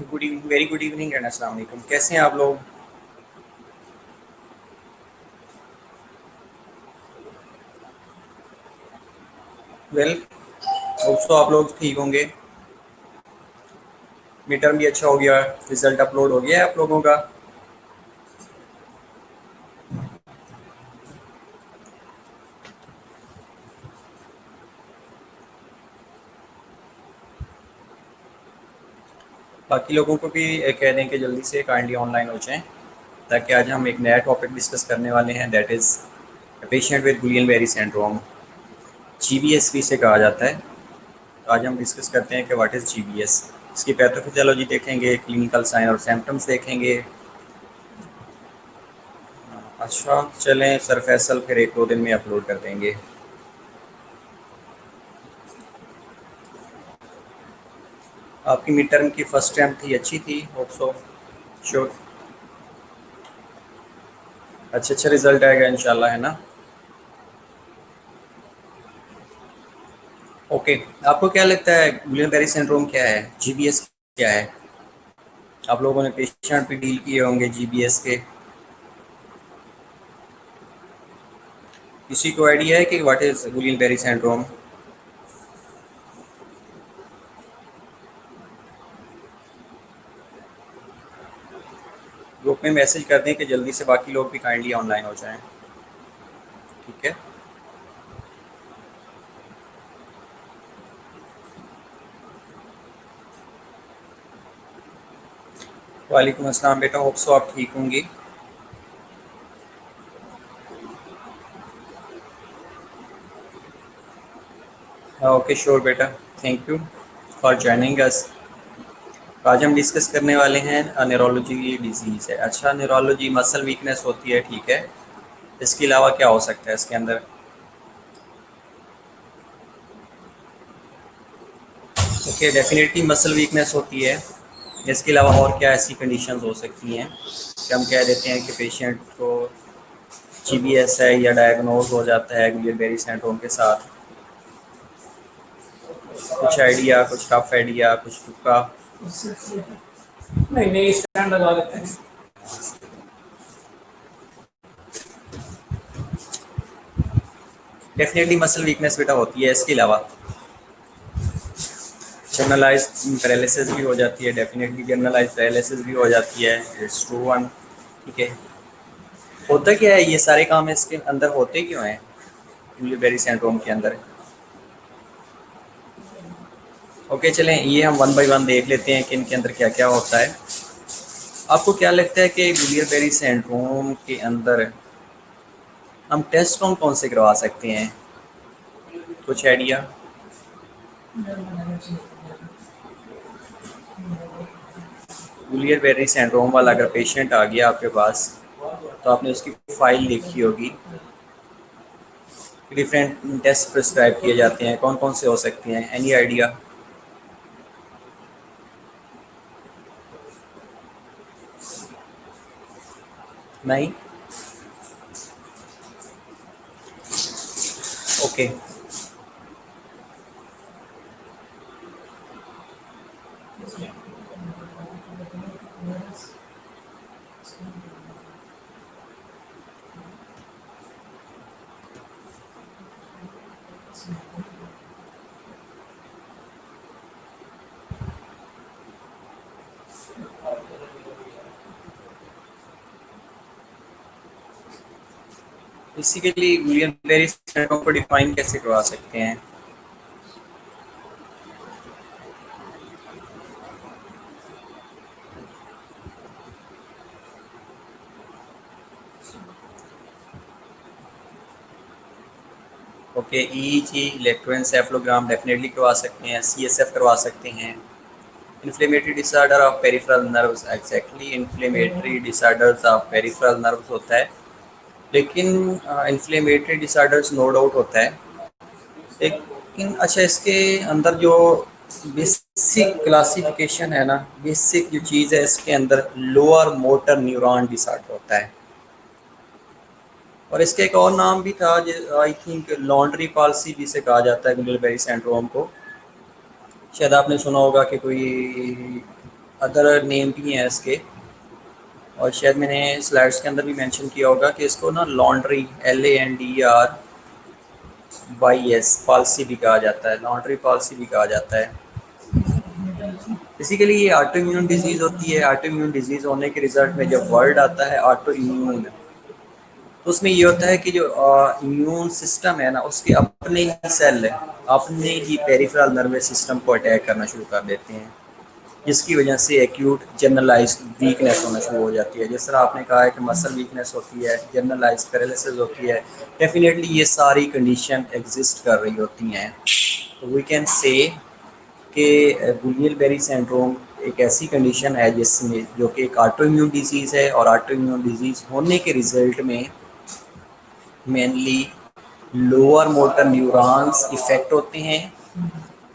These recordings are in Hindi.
Good evening, very good evening and अस्सलाम वालेकुम। कैसे हैं आप लोग? वेल, होप्स आप लोग ठीक होंगे। मिड टर्म भी अच्छा हो गया, रिजल्ट अपलोड हो गया है आप लोगों का। बाकी लोगों को भी कह दें कि जल्दी से काइंडली ऑनलाइन हो जाएं, ताकि आज हम एक नया टॉपिक डिस्कस करने वाले हैं, that is patient with Guillain Barre syndrome, जीबीएसवी से कहा जाता है। तो आज हम डिस्कस करते हैं कि व्हाट इज़ जीबीएस। इसकी पैथोफिजियोलॉजी देखेंगे, क्लिनिकल साइन और सिम्टम्स देखेंगे। अच्छा चलें सर फैसल, फिर एक दो दिन में अपलोड कर देंगे। आपकी मिड टर्म की फर्स्ट अटैम्प्ट थी, अच्छी थी, होप सो, श्योर। अच्छा रिजल्ट आएगा इंशाल्लाह, है ना? ओके। आपको क्या लगता है गुलियन बेरी सिंड्रोम क्या है, जीबीएस क्या है? आप लोगों ने पेशेंट भी डील किए होंगे जीबीएस के। किसी को आइडिया है कि what is Guillain Barre syndrome? Group में मैसेज कर दें कि जल्दी से बाकी लोग भी काइंडली ऑनलाइन हो जाएं। ठीक है। वालेकुम अस्सलाम बेटा, होप सो आप ठीक होंगी। ओके श्योर बेटा, thank you for joining us. आज हम डिस्कस करने वाले हैं न्यूरोलॉजी डिजीज़ है। अच्छा, न्यूरोलॉजी मसल वीकनेस होती है, ठीक है। इसके अलावा क्या हो सकता है इसके अंदर? ओके, डेफिनेटली मसल वीकनेस होती है। इसके अलावा और क्या ऐसी कंडीशंस हो सकती हैं कि हम कह देते हैं कि पेशेंट को जीबीएस है या डायग्नोज हो जाता है गुलियर बेरी सिंड्रोम के साथ? कुछ आइडिया, कुछ रफ आइडिया, कुछ तुक्का? नहीं नहीं, स्टैंड लगा देते हैं। डेफिनेटली मसल वीकनेस बेटा होती है। इसके अलावा जनरलाइज पैरालिसिस भी हो जाती है, डेफिनेटली जनरलाइज पैरालिसिस भी हो जाती है, इट्स ट्रू वन। ठीक है। होता क्या है, ये सारे काम इसके अंदर होते क्यों हैं गुलियर बेरी सिंड्रोम के अंदर? ओके चलें, ये हम वन बाय वन देख लेते हैं कि इनके अंदर क्या क्या होता है। आपको क्या लगता है कि गुलियर बेरी सिंड्रोम के अंदर हम टेस्ट कौन कौन से करवा सकते हैं? कुछ आइडिया? गुलियर बेरी सिंड्रोम वाला अगर पेशेंट आ गया आपके पास, तो आपने उसकी फाइल देखी होगी। डिफरेंट टेस्ट प्रिस्क्राइब किए जाते हैं, कौन कौन से हो सकते हैं, एनी आइडिया? नहीं। ओके। बेसिकली गुलियर बेरी सिंड्रोम को डिफाइन कैसे करवा सकते हैं? ओके, ईईजी, इलेक्ट्रोएन्सेफलोग्राम डेफिनेटली करवा सकते हैं, सीएसएफ करवा सकते हैं। Inflammatory disorder of peripheral nerves, exactly inflammatory disorders of peripheral nerves होता है। लेकिन इन्फ्लेमेटरी डिसऑर्डर्स नो डाउट होता है, लेकिन अच्छा इसके अंदर जो बेसिक क्लासिफिकेशन है ना, बेसिक जो चीज़ है इसके अंदर लोअर मोटर न्यूरॉन डिसऑर्डर होता है। और इसका एक और नाम भी था, आई थिंक लॉन्ड्री पॉलिसी भी से कहा जाता है गुलियर बेरी सिंड्रोम को। शायद आपने सुना होगा कि कोई अदर नेम भी हैं इसके, और शायद मैंने स्लाइड्स के अंदर भी मेंशन किया होगा कि इसको ना लॉन्ड्री LANDRYS पॉलिसी भी कहा जाता है, लॉन्ड्री पॉलिसी भी कहा जाता है। बेसिकली ये ऑटो इम्यून डिजीज़ होती है। ऑटो इम्यून डिजीज़ होने के रिजल्ट में जब वर्ड आता है ऑटो इम्यून, तो उसमें ये होता है कि जो इम्यून सिस्टम है ना, उसके अपने ही सेल अपने ही पेरिफेरल नर्वस सिस्टम को अटैक करना शुरू कर देते हैं, जिसकी वजह से एक्यूट जनरलाइज्ड वीकनेस होना शुरू हो जाती है। जिस तरह आपने कहा है कि मसल वीकनेस होती है, जनरलाइज्ड पैरालिसिस होती है, डेफिनेटली ये सारी कंडीशन एग्जिस्ट कर रही होती हैं। तो वी कैन से कि गुलियल बेरी सिंड्रोम एक ऐसी कंडीशन है जिसमें जो कि एक ऑटो इम्यून डिजीज़ है, और ऑटो इम्यून डिजीज़ होने के रिजल्ट में mainly lower motor neurons effect होते हैं,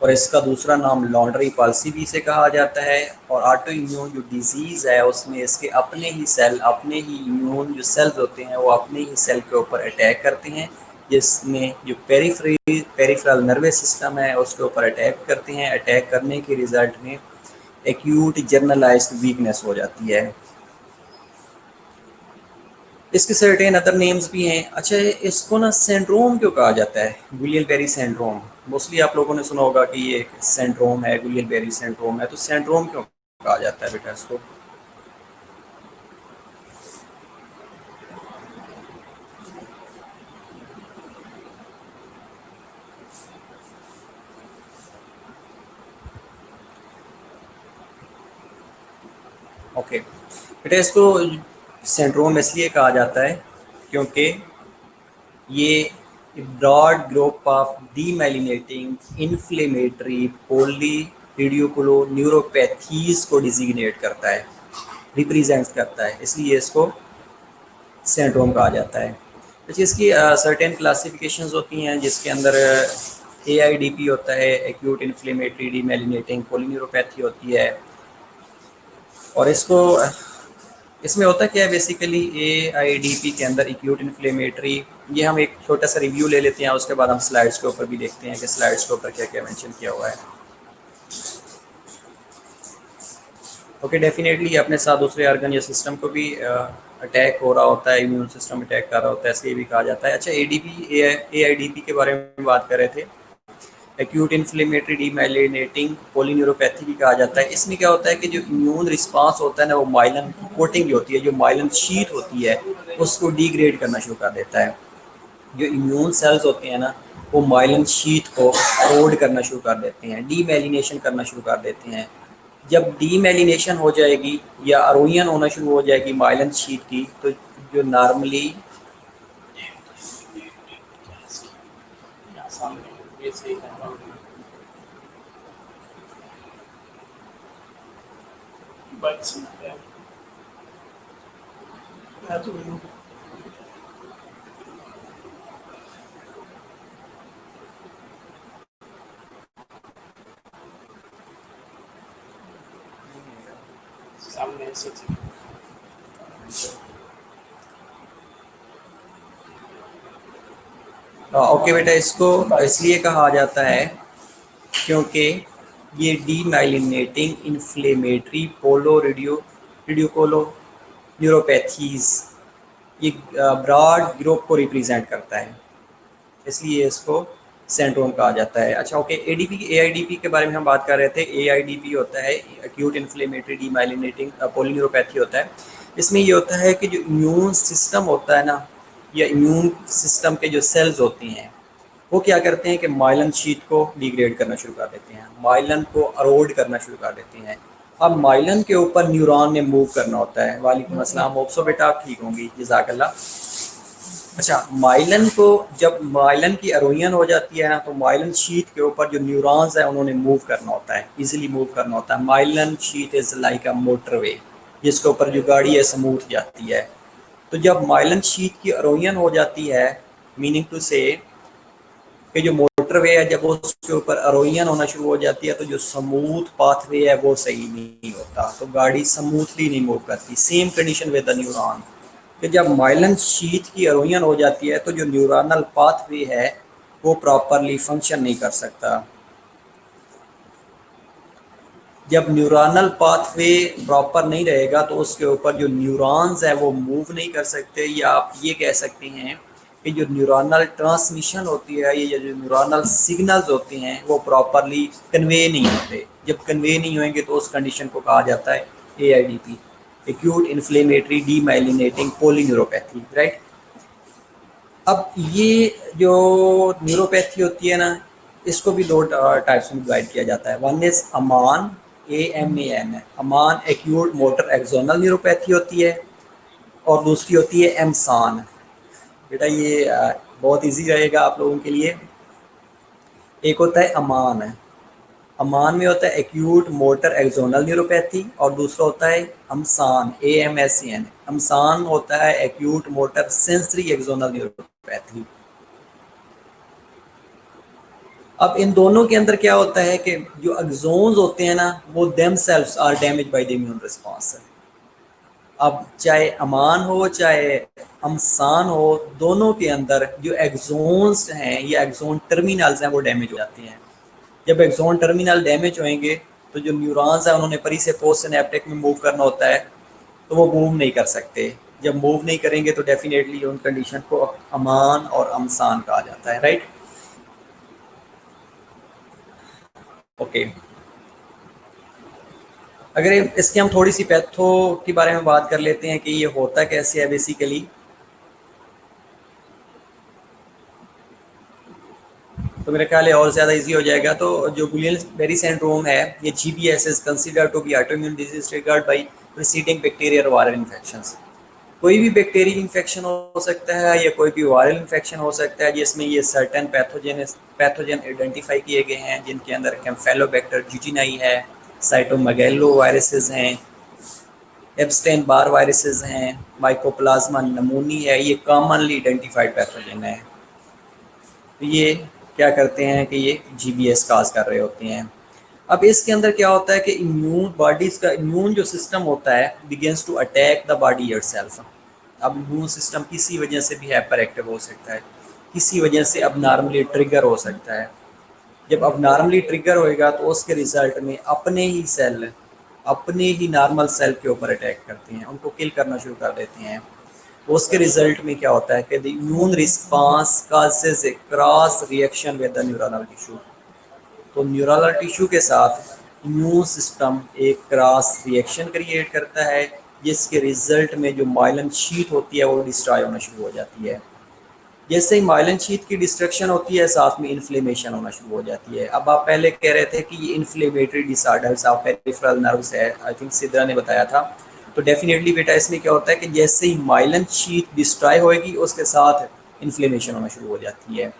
और इसका दूसरा नाम लॉन्ड्री पॉलिसी भी से कहा जाता है। और ऑटो इम्यून जो डिजीज़ है उसमें इसके अपने ही सेल, अपने ही इम्यून जो सेल्स होते हैं वो अपने ही सेल के ऊपर अटैक करते हैं, जिसमें जो पेरिफेरल नर्वस सिस्टम है उसके ऊपर अटैक करते हैं। अटैक करने के रिजल्ट में एक्यूट जनरलाइज्ड वीकनेस हो जाती है। इसके सर्टेन अदर नेम्स भी हैं। अच्छा, इसको ना सिंड्रोम क्यों कहा जाता है, गुलियल बेरी सिंड्रोम? मोस्टली आप लोगों ने सुना होगा कि ये एक सिंड्रोम है, गुलियल बेरी सिंड्रोम है। तो सिंड्रोम क्यों कहा जाता है बेटा इसको? ओके बेटा, इसको सिंड्रोम इसलिए कहा जाता है क्योंकि ये broad group of demyelinating inflammatory polyradiculoneuropathies को डिजिग्नेट करता है, रिप्रेजेंट करता है, इसलिए इसको सिंड्रोम कहा जाता है। तो इसकी सर्टेन क्लासिफिकेशंस होती हैं, जिसके अंदर AIDP होता है, एक्यूट इन्फ्लेमेटरी डीमेलिनेटिंग पॉलीन्यूरोपैथी होती है। और इसको इसमें होता क्या है बेसिकली, AIDP के अंदर एक्यूट इन्फ्लेमेटरी, ये हम एक छोटा सा रिव्यू ले लेते हैं, उसके बाद हम स्लाइड्स के ऊपर भी देखते हैं कि स्लाइड्स के ऊपर क्या क्या मेंशन किया हुआ है। ओके, डेफिनेटली अपने साथ दूसरे ऑर्गन या सिस्टम को भी अटैक हो रहा होता है, इम्यून सिस्टम अटैक कर रहा होता है, इसलिए भी कहा जाता है। अच्छा, AIDP के बारे में बात कर रहे थे, एक्यूट इन्फ्लेमेटरी डीमाइलिनेटिंग पॉलीन्यूरोपैथी भी कहा जाता है। इसमें क्या होता है कि जो इम्यून रिस्पांस होता है ना, वो माइलन कोटिंग जो होती है, जो माइलन शीट होती है, उसको डिग्रेड करना शुरू कर देता है। जो इम्यून सेल्स होते हैं ना, वो माइलन शीट को कोड करना शुरू कर देते हैं, डीमेलिनेशन करना शुरू कर देते हैं। जब डीमेलिनेशन हो जाएगी या अरोयन होना शुरू हो जाएगी माइलन शीट की, तो जो नॉर्मली ओके बेटा, इसको इसलिए कहा जाता है क्योंकि ये डीमाइलिनेटिंग इन्फ्लेमेटरी रेडियोकोलो न्यूरोपैथीज ये ब्रॉड ग्रुप को रिप्रेजेंट करता है, इसलिए इसको सिंड्रोम कहा जाता है। अच्छा ओके, AIDP के बारे में हम बात कर रहे थे। AIDP होता है एक्यूट इन्फ्लेमेटरी डीमाइलिनेटिंग पॉलीन्यूरोपैथी होता है। इसमें ये होता है कि जो इम्यून सिस्टम होता है ना, या इम्यून सिस्टम के जो सेल्स होती हैं, वो क्या करते हैं कि माइलन शीट को डिग्रेड करना शुरू कर देते हैं, माइलन को अरोड करना शुरू कर देते हैं। अब माइलन के ऊपर न्यूरॉन ने मूव करना होता है। वालेकुम अस्सलाम, होप सो बेटा आप ठीक होंगी, जज़ाकल्लाह। अच्छा, माइलन को जब माइलन की अरोयन हो जाती है ना, तो माइलन शीट के ऊपर जो न्यूरॉन्स हैं उन्होंने मूव करना होता है, इजीली मूव करना होता है। Mylan sheet is like a motorway, जिसके ऊपर जो गाड़ी है स्मूथ जाती है। तो जब माइलन शीट की अरोयन हो जाती है, मीनिंग टू से कि जो मोटरवे है, जब वो उसके ऊपर अरोयन होना शुरू हो जाती है, तो जो स्मूथ पाथवे है वो सही नहीं होता, तो गाड़ी स्मूथली नहीं मूव करती। Same condition with the neuron, कि जब माइलन शीट की अरोयन हो जाती है तो जो न्यूरॉनल पाथवे है वो प्रॉपरली फंक्शन नहीं कर सकता। जब न्यूरॉनल पाथवे प्रॉपर नहीं रहेगा तो उसके ऊपर जो न्यूरॉन्स हैं वो मूव नहीं कर सकते, या आप ये कह सकते हैं कि जो न्यूरॉनल ट्रांसमिशन होती है, ये जो न्यूरॉनल सिग्नल्स होते हैं वो प्रॉपरली कन्वे नहीं होते। जब कन्वे नहीं होंगे तो उस कंडीशन को कहा जाता है AIDP, acute inflammatory demyelinating polyneuropathy, right. अब ये जो न्यूरोपैथी होती है ना, इसको भी दो टाइप्स में डिवाइड किया जाता है। वन इज अमान, AMAN है, अमान एक्यूट मोटर एक्सोनल न्यूरोपैथी होती है, और दूसरी होती है एमसान। बेटा ये बहुत इजी रहेगा आप लोगों के लिए। एक होता है अमान है, अमान में होता है एक्यूट मोटर एक्सोनल न्यूरोपैथी, और दूसरा होता है अमसान, AMSAN। अमसान होता है acute motor sensory axonal neuropathy. अब इन दोनों के अंदर क्या होता है कि जो एक्सोन्स होते हैं ना वो themselves are damage by the immune response. अब चाहे अमान हो चाहे अमसान हो, दोनों के अंदर जो एक्सोन्स हैं या एक्सोन टर्मिनल्स हैं वो डैमेज हो जाते हैं। जब एक्सोन टर्मिनल डैमेज होंगे तो जो न्यूरॉन्स हैं उन्होंने परी से पोस्ट सिनेप्टिक में मूव करना होता है, तो वो मूव नहीं कर सकते। जब मूव नहीं करेंगे तो डेफिनेटली उन कंडीशन को अमान और अमसान कहा जाता है, राइट। ओके, अगर इसके हम थोड़ी सी पैथो के बारे में बात कर लेते हैं कि ये होता कैसे है बेसिकली। तो मेरा ख्याल है और ज़्यादा इजी हो जाएगा। तो जो गुलियन बेरी सिंड्रोम है, ये GBS is considered to be autoimmune disease triggered by preceding bacterial viral infections. कोई भी बैक्टीरियल इन्फेक्शन हो सकता है या कोई भी वायरल इन्फेक्शन हो सकता है जिसमें ये सर्टेन पैथोजन आइडेंटिफाई किए गए हैं, जिनके अंदर कैम्फेलोबैक्टर जिजिनाई है, साइटोमेगैलो वायरसेस हैं, एब्स्टेन बार वायरसेस हैं, माइकोप्लाज्मा नमूनी है। ये कॉमनली आइडेंटिफाइड पैथोजन है। तो ये क्या करते हैं कि ये GBS काज कर रहे होते हैं। अब इसके अंदर क्या होता है कि इम्यून जो सिस्टम होता है begins to attack the body itself. अब इम्यून सिस्टम किसी वजह से भी हाइपर एक्टिव हो सकता है, किसी वजह से अब नॉर्मली ट्रिगर हो सकता है। जब अब नॉर्मली ट्रिगर होएगा तो उसके रिजल्ट में अपने ही सेल अपने ही नॉर्मल सेल के ऊपर अटैक करते हैं, उनको किल करना शुरू कर देते हैं। तो उसके रिजल्ट में क्या होता है कि the immune response causes A cross reaction with the neural tissue. तो न्यूरल टिश्यू के साथ इम्यून सिस्टम एक क्रॉस रिएक्शन क्रिएट करता है, जिसके रिजल्ट में जो माइलन शीट होती है वो डिस्ट्रॉय होना शुरू हो जाती है। जैसे ही माइलन शीट की डिस्ट्रक्शन होती है साथ में इन्फ्लेमेशन होना शुरू हो जाती है। अब आप पहले कह रहे थे कि ये inflammatory disorders of peripheral nerves है, आई थिंक सिद्रा ने बताया था। तो डेफिनेटली बेटा इसमें क्या होता है कि जैसे ही माइलन शीट डिस्ट्रॉय होएगी उसके साथ इन्फ्लेमेशन होना शुरू हो जाती है।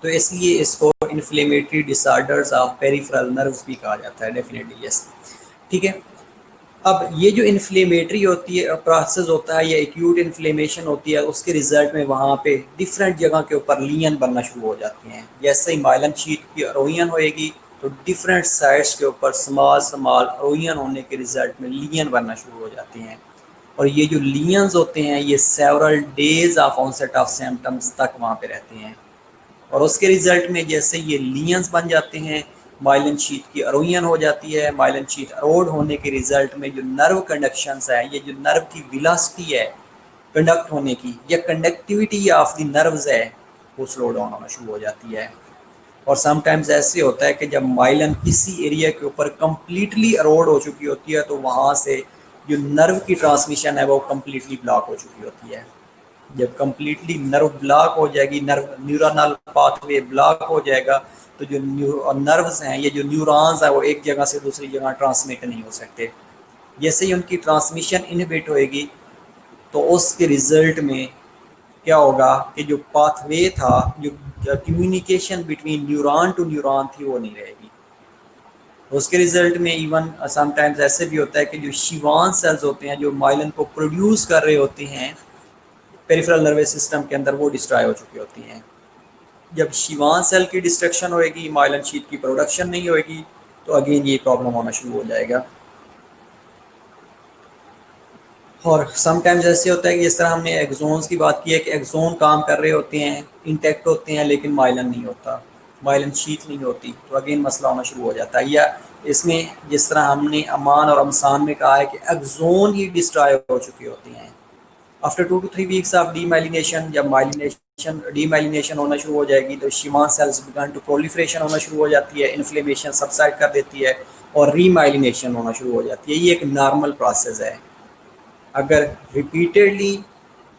तो इसलिए इसको inflammatory disorders of peripheral nerves भी कहा जाता है, डेफिनेटली यस। ठीक है, अब ये जो इन्फ्लेमेटरी होती है प्रोसेस होता है या एक्यूट इन्फ्लेमेशन होती है, उसके रिजल्ट में वहाँ पे डिफरेंट जगह के ऊपर लीन बनना शुरू हो जाती हैं। जैसे ही माइलन शीट की अरोयन होएगी तो डिफरेंट साइड्स के ऊपर स्मॉल स्मॉल अरोयन होने के रिजल्ट में लीन बनना शुरू हो जाती हैं। और ये जो लीयंस होते हैं ये several days of onset of symptoms तक वहाँ पे रहते हैं। और उसके रिजल्ट में जैसे ये लीयंस बन जाते हैं, माइलन शीट की अरोयन हो जाती है। माइलन शीट अरोड होने के रिजल्ट में जो नर्व कंडक्शंस है, ये जो नर्व की विलासिटी है कंडक्ट होने की या कंडक्टिविटी ऑफ द नर्व्स है, वो स्लो डाउन होना शुरू हो जाती है। और समटाइम्स ऐसे होता है कि जब माइलन किसी एरिया के ऊपर कम्प्लीटली अरोड हो चुकी होती है तो वहाँ से जो नर्व की ट्रांसमिशन है वो कम्प्लीटली ब्लॉक हो चुकी होती है। जब कम्प्लीटली नर्व ब्लॉक हो जाएगी, नर्व न्यूरनल पाथवे ब्लॉक हो जाएगा, तो जो नर्व्स हैं, ये जो न्यूरॉन्स हैं वो एक जगह से दूसरी जगह ट्रांसमिट नहीं हो सकते। जैसे ही उनकी ट्रांसमिशन इनहिबिट होएगी तो उसके रिजल्ट में क्या होगा कि जो पाथवे था, जो communication between neuron to neuron थी, वो नहीं रहेगी। उसके रिजल्ट में इवन समटाइम्स ऐसे भी होता है कि जो शिवान सेल्स होते हैं जो माइलन को प्रोड्यूस कर रहे होते हैं पेरिफेरल नर्वस सिस्टम के अंदर, वो डिस्ट्रॉय हो चुकी होती हैं। जब शिवान सेल की डिस्ट्रक्शन होएगी, माइलन शीट की प्रोडक्शन नहीं होएगी, तो अगेन ये प्रॉब्लम होना शुरू हो जाएगा। और समटाइम्स ऐसे होता है कि जिस तरह हमने एक्सोन्स की बात की है कि एक्सोन काम कर रहे होते हैं, इंटैक्ट होते हैं, लेकिन माइलन नहीं होता, माइलन शीट नहीं होती, तो अगेन मसला होना शुरू हो जाता है। या इसमें जिस तरह हमने अमान और अमसान में कहा है कि एक्सोन ही डिस्ट्रॉय हो चुके होते हैं। After 2 to 3 weeks of demyelination, जब माइलिनेशन डीमाइलिनेशन होना शुरू हो जाएगी तो Schwann cells began to proliferation होना शुरू हो जाती है, इन्फ्लेमेशन सबसाइड कर देती है और रीमाइलिनेशन होना शुरू हो जाती है। ये एक नॉर्मल प्रोसेस है। अगर रिपीटेडली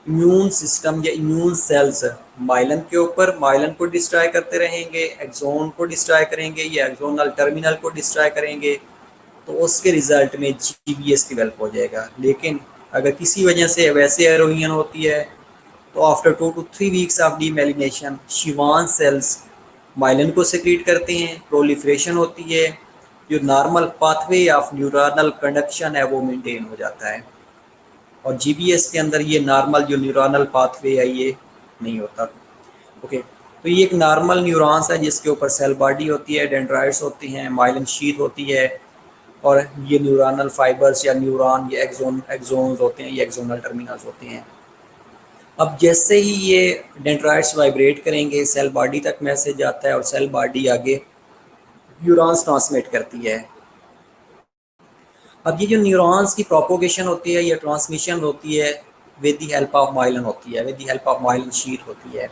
इम्यून सिस्टम या इम्यून सेल्स माइलन के ऊपर माइलन को डिस्ट्रॉय करते रहेंगे, एक्सोन को डिस्ट्रॉय करेंगे या एक्सोनल टर्मिनल को डिस्ट्रॉय करेंगे, तो उसके रिजल्ट में जीबीएस डेवलप हो जाएगा। लेकिन अगर किसी वजह से वैसे एरोनियन होती है तो after 2 to 3 weeks of demyelination Schwann cells myelin को सेक्रेट करते हैं, प्रोलिफरेशन होती है, जो normal pathway of neuronal conduction है वो मेंटेन हो जाता है। और जीबीएस के अंदर ये नॉर्मल जो न्यूरनल पाथवे है ये नहीं होता। ओके, तो ये एक नॉर्मल न्यूरॉन्स है जिसके ऊपर सेल बॉडी होती है, डेंड्राइट्स होती हैं, माइलिन शीथ होती है और ये न्यूरनल फाइबर्स या न्यूरॉन ये एक्सोन्स होते हैं, ये एक्सोनल टर्मिनल्स होते हैं। अब जैसे ही ये डेंड्राइट्स वाइब्रेट करेंगे सेल बॉडी तक मैसेज जाता है और सेल बॉडी आगे न्यूरॉन्स ट्रांसमिट करती है। अब ये जो न्यूरॉन्स की प्रोपोगेशन होती है या ट्रांसमिशन होती है with the help of myelin होती है, with the help of myelin sheath होती है।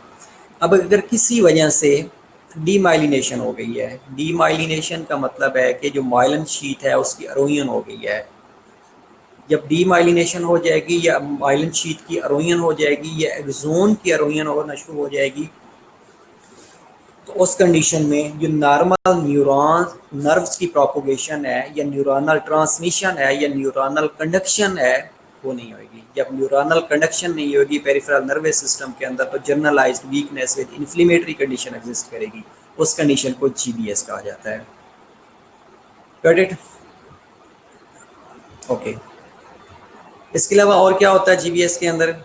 अब अगर किसी वजह से डीमाइलिनेशन हो गई है, डीमाइलिनेशन का मतलब है कि जो माइलिन शीट है उसकी अरोयन हो गई है। जब डीमाइलिनेशन हो जाएगी या माइलिन शीट की अरोयन हो जाएगी या एक्सोन की अरोयन होना शुरू हो जाएगी, तो उस कंडीशन में जो नॉर्मल न्यूरॉन नर्व्स की प्रोपोगेशन है या न्यूरनल ट्रांसमिशन है या न्यूरनल कंडक्शन है वो नहीं होगी। जब न्यूरनल कंडक्शन नहीं होगी पेरिफेरल नर्वस सिस्टम के अंदर तो generalised weakness with inflammatory condition exist करेगी। उस कंडीशन को जीबीएस कहा जाता है। Got it? ओके, इसके अलावा और क्या होता है जीबीएस के अंदर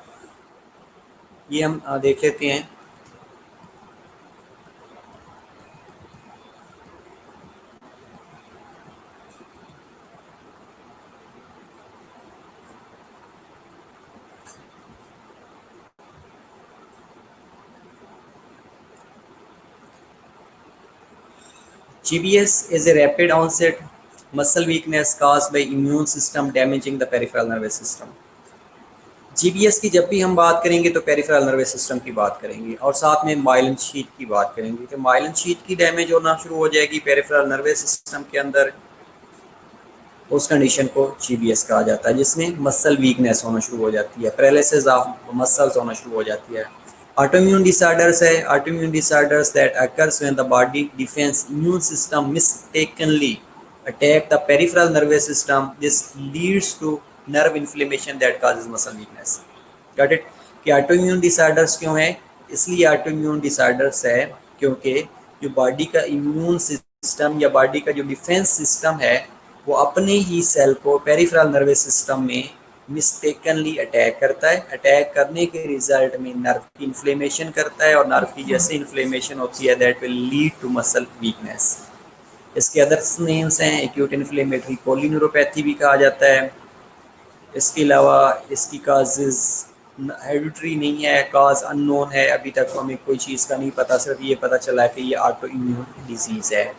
ये हम देख लेते हैं। GBS is a rapid onset muscle weakness caused by immune system damaging the peripheral nervous system. GBS की जब भी हम बात करेंगे तो पेरिफेरल नर्वस सिस्टम की बात करेंगे और साथ में माइलिन शीट की बात करेंगे। तो माइलिन शीट की डैमेज होना शुरू हो जाएगी पेरिफेरल नर्वस सिस्टम के अंदर, उस कंडीशन को GBS कहा जाता है जिसमें मसल वीकनेस होना शुरू हो जाती है, पैरालिसिस ऑफ मसल्स होना शुरू हो जाती है। ऑटोइम्यून डिसऑर्डर्स है, autoimmune disorders that occurs when the body defence immune system mistakenly attack the peripheral nervous system, this leads to nerve inflammation that causes muscle weakness. Got it? कि ऑटोइम्यून डिसऑर्डर्स क्यों है? इसलिए ऑटोइम्यून डिसऑर्डर्स है क्योंकि जो बॉडी का इम्यून सिस्टम या बॉडी का जो डिफेंस सिस्टम है वो अपने ही सेल को पेरिफेरल नर्वस सिस्टम में मिस्टेकनली अटैक करता है। अटैक करने के रिजल्ट में नर्व की इन्फ्लेमेशन करता है और नर्व की जैसे इन्फ्लेमेशन होती है that will lead to muscle weakness. इसके अदर नेम्स हैं, एक्यूट इन्फ्लेमेटरी पॉलीन्यूरोपैथी भी कहा जाता है। इसके अलावा इसकी काजेज हेरिडिटरी नहीं है, काज अननोन है, अभी तक हमें कोई चीज़ का नहीं पता, सिर्फ ये पता चला है कि ये ऑटो इम्यून डिजीज़ है।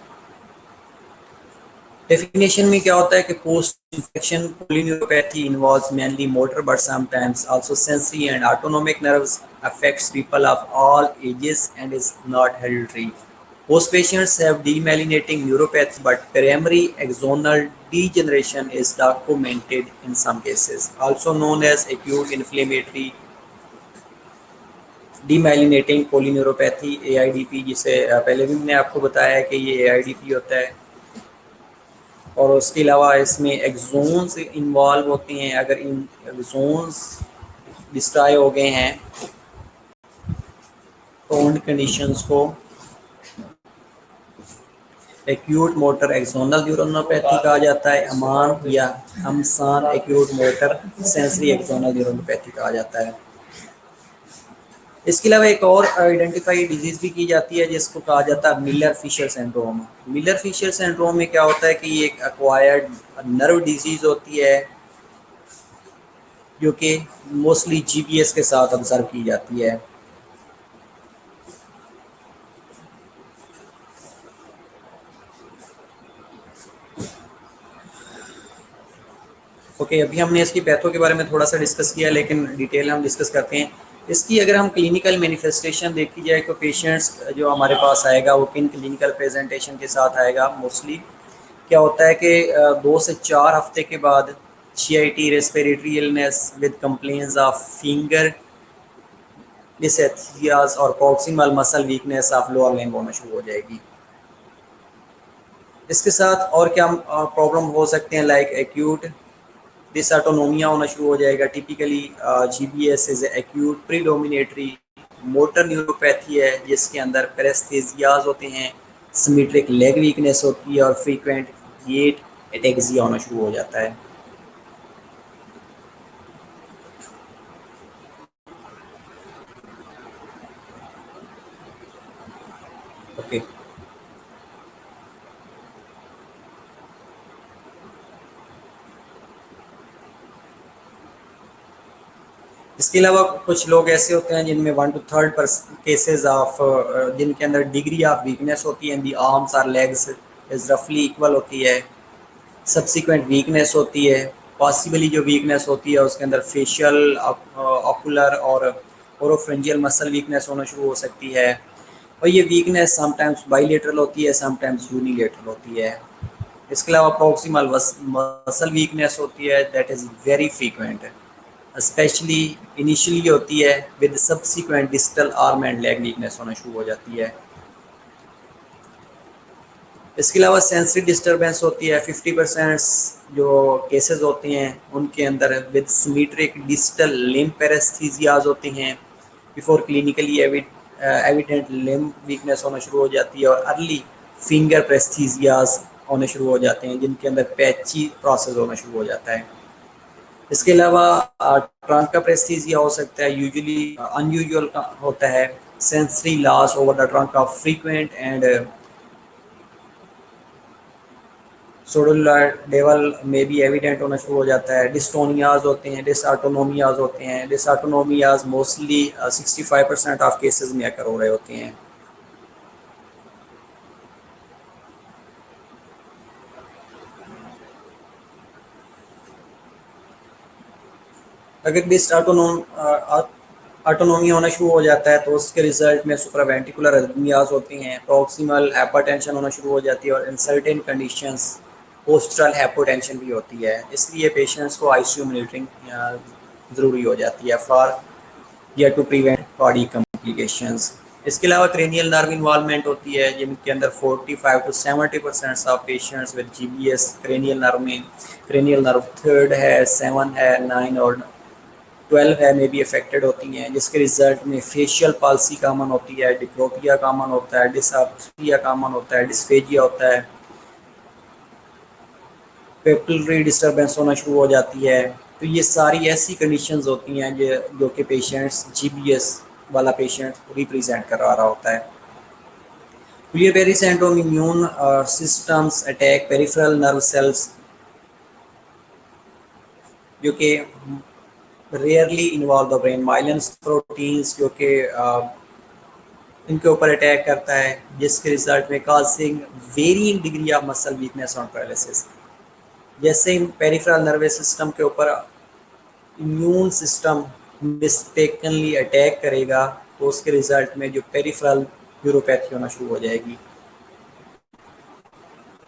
डेफिनेशन में क्या होता है कि post infection polyneuropathy involves mainly motor but sometimes also sensory and autonomic nerves, affects people of all ages and is not hereditary. Most patients have demyelinating neuropathy but primary axonal degeneration is documented in some cases, also known as acute inflammatory demyelinating polyneuropathy AIDP, जिसे पहले भी मैंने आपको बताया है कि ये AIDP होता है। और उसके अलावा इसमें एक्सोन्स इन्वॉल्व होते हैं। अगर इन एक्सोन्स डिस्ट्रॉय हो गए हैं तो उन कंडीशंस को एक्यूट मोटर एक्सोनल न्यूरोनोपैथी कहा जाता है, अमान या अमसान एक्यूट मोटर सेंसरी एक्सोनल न्यूरोनोपैथी कहा जाता है। इसके अलावा एक और आइडेंटिफाई डिजीज़ भी की जाती है जिसको कहा जाता है Miller Fisher syndrome. Miller Fisher syndrome में क्या होता है कि ये एक एक्वायर्ड नर्व डिजीज़ होती है जो कि मोस्टली जीबीएस के साथ ऑब्जर्व की जाती है। ओके, अभी हमने इसकी पैथो के बारे में थोड़ा सा डिस्कस किया, लेकिन डिटेल हम डिस्कस करते हैं इसकी। अगर हम क्लिनिकल मैनिफेस्टेशन देखी जाए तो पेशेंट्स जो हमारे पास आएगा वो किन क्लिनिकल प्रेजेंटेशन के साथ आएगा। मोस्टली क्या होता है कि 2 से 4 हफ्ते के बाद CIT respiratory illness with complaints of finger dysesthesias और proximal muscle weakness of lower limb होना शुरू हो जाएगी। इसके साथ और क्या प्रॉब्लम हो सकते हैं, लाइक एक्यूट डिसऑटोनोमिया होना शुरू हो जाएगा। Typically GBS is acute predominantly motor neuropathy है, जिसके अंदर पैरेस्थेसियाज होते हैं, सिमेट्रिक लेग वीकनेस होती है और फ्रीक्वेंट गेट एटेक्सिया होना शुरू हो जाता है। ओके, इसके अलावा कुछ लोग ऐसे होते हैं जिनमें 1 to 3 केसेस ऑफ जिनके अंदर डिग्री ऑफ वीकनेस होती है, दी आर्म्स और लेग्स इज रफली इक्वल होती है। सब्सिक्वेंट वीकनेस होती है, पॉसिबली जो वीकनेस होती है उसके अंदर फेशियल, ऑकुलर और ओरोफ्रेंजियल मसल वीकनेस होना शुरू हो सकती है। और ये वीकनेस समटाइम्स बाईलेटरल होती है, समटाइम्स यूनिलेटरल होती है। इसके अलावा प्रॉक्सिमल मसल वीकनेस होती है, that is very frequent, specially initially होती है, with subsequent distal arm and leg weakness होना शुरू हो जाती है। इसके अलावा सेंसरी डिस्टर्बेंस होती है। 50% जो केसेस होते हैं उनके अंदर विद सिमेट्रिक डिस्टल लिम्ब पैरेस्थीसियाज होते हैं, before clinically evident limb weakness होना शुरू हो जाती है, और अर्ली फिंगर प्रेस्थीसियाज होने शुरू हो जाते हैं, जिनके अंदर पैची प्रोसेस होना शुरू हो जाता है। इसके अलावा ट्रंक का प्रेस्थीसिया हो सकता है, यूजुअली अनयूजुअल होता है। Sensory loss over the trunk of frequent and सोडोलाडेवल में भी एविडेंट होना शुरू हो जाता है। डिस्टोनियाज होते हैं, डिसऑटोनोमियाज होते हैं। डिसऑटोनोमियाज मोस्टली 65% ऑफ केसेस में अकर हो रहे होते हैं। अगर ऑटोनोमी होना शुरू हो जाता है तो उसके रिजल्ट में सुप्रावेंटिकुलर अरिथमियाज होती हैं, प्रॉक्सिमल हाइपरटेंशन होना शुरू हो जाती है, और in certain conditions postural hypotension भी होती है। इसलिए पेशेंट्स को ICU मॉनिटरिंग ज़रूरी हो जाती है फॉर या टू प्रिवेंट कार्डियक कॉम्प्लिकेशंस। इसके अलावा क्रेनियल नर्व इन्वॉल्वमेंट होती है, जिनके अंदर 45 to 70% of patients with GBS cranial nerve में, क्रेनियल नर्व 3 है, 7 है, 9 और 12 है में भी अफेक्टेड होती हैं, जिसके रिजल्ट में फेशियल पाल्सी कामन होती है, डिप्रोपिया कामन होता है, डिसआर्थरिया कामन होता है, डिस्फेजिया होता है, पेपिलरी डिस्टर्बेंस होना शुरू हो जाती है। तो ये सारी ऐसी कंडीशंस होती हैं जो कि पेशेंट्स GBS वाला पेशेंट रिप्रेजेंट करा रहा होता है। Guillain-Barré syndrome immune systems attack peripheral nerve cells, जो कि rarely involve the brain. Myelin proteins जो कि इनके ऊपर अटैक करता है, जिसके रिजल्ट में causing varying degree of muscle weakness और पैरालिसिस। जैसे पेरिफेरल नर्वस सिस्टम के ऊपर इम्यून सिस्टम मिस्टेकनली अटैक करेगा तो उसके रिजल्ट में जो पेरिफेरल न्यूरोपैथी होना शुरू हो जाएगी।